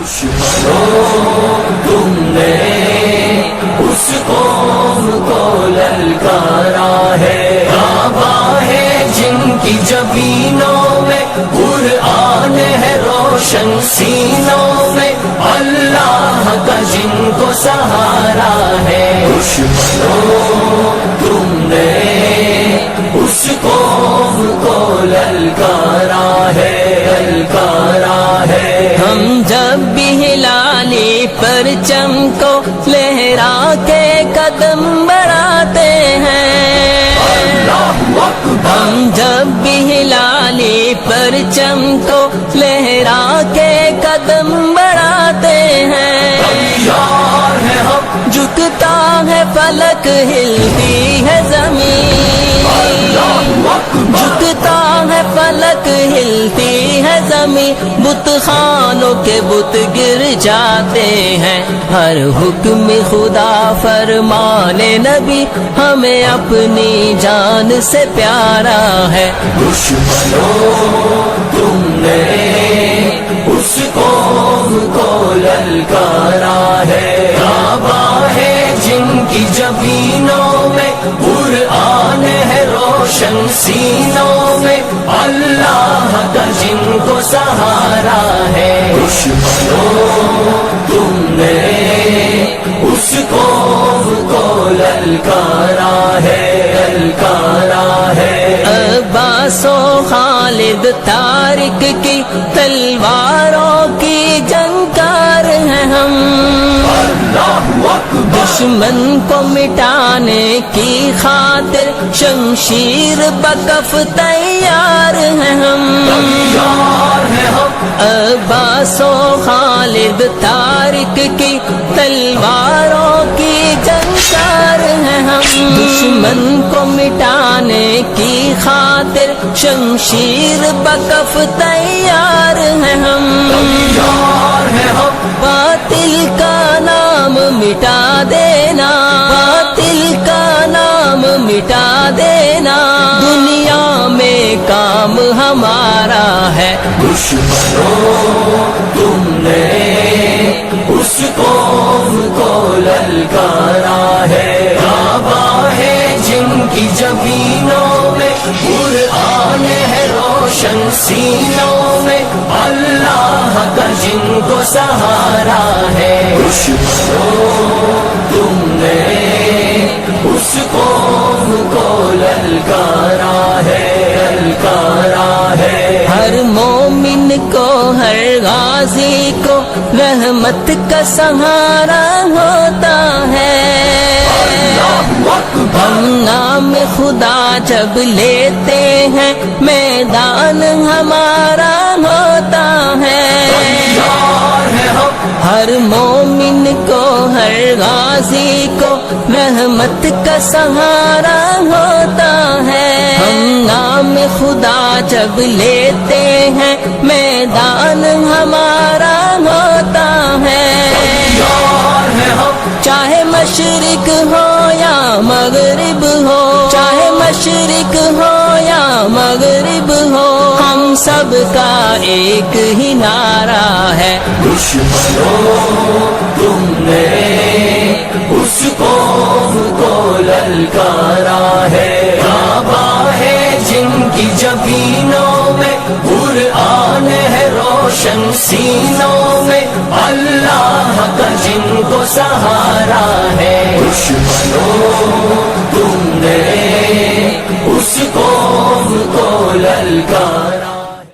دشمنوں تم نے اس قوم کو للکارا ہے، کعبہ ہے جن کی جبینوں میں، قرآن ہے روشن سینوں میں، اللہ کا جن کو سہارا ہے۔ دشمنوں تم نے اس قوم کو للکارا ہے، للکارا ہے۔ ہم جب بھی ہلالی پرچم کو لہرا کے قدم بڑھاتے ہیں، ہم جب بھی ہلالی پرچم کو لہرا کے قدم بڑھاتے ہیں، جھکتا ہے فلک ہلتی ہے زمین، جھکتا ہے فلک ہلتی ہے زمین، بت خانوں کے بت گر جاتے ہیں، ہر حکم خدا فرمان نبی ہمیں اپنی جان سے پیارا ہے۔ دشمنوں تم نے اس قوم کو للکارا ہے، کعبہ ہے جن کی جبینوں میں، قرآن ہے روشن سینوں میں، اللہ کا جن کو سہارا ہے۔ دشمنوں تم نے اس قوم کو للکارا ہے، للکارا ہے۔ عباس و خالد طارق کی تلواروں کی جنگار ہیں ہم، دشمن کو مٹانے کی خاطر شمشیر بکف تیار ہیں ہم، عباس و خالد طارق کی تلواروں کی جنگار ہیں ہم، دشمن کو مٹانے کی خاطر شمشیر بکف تیار ہیں ہم، باطل کا نام مٹا دینا، باطل کا نام مٹا دینا، دنیا میں کام ہمارا ہے۔ دشمنوں تم نے اس قوم کو للکارا ہے، کعبہ ہے جن کی جبینوں میں، قرآن ہے روشن سینوں میں، اللہ کا جن کو سہارا ہے۔ دشمنوں تم نے اس قوم کو للکارا ہے، للکارا ہے۔ ہر مومن کو، ہر غازی کو رحمت کا سہارا ہوتا ہے، ہم نام خدا جب لیتے ہیں میدان ہمارا ہوتا ہے، ہر مومن کو، ہر غازی کو رحمت کا سہارا ہوتا ہے، ہم نام خدا جب لیتے ہیں میدان ہمارا ہوتا ہے، چاہے مشرق ہو یا مغرب ہو، چاہے مشرق ہو یا مغرب ہو، ہم سب کا ایک ہی نعرہ ہے۔ دشمنوں تم نے اس قوم کو للکارا ہے، کعبہ ہے جن کی جبینوں میں، قرآن ہے روشن سینوں میں، اللہ کا جن کو سہارا ہے۔ دشمنوں تم نے اس قوم کو للکارا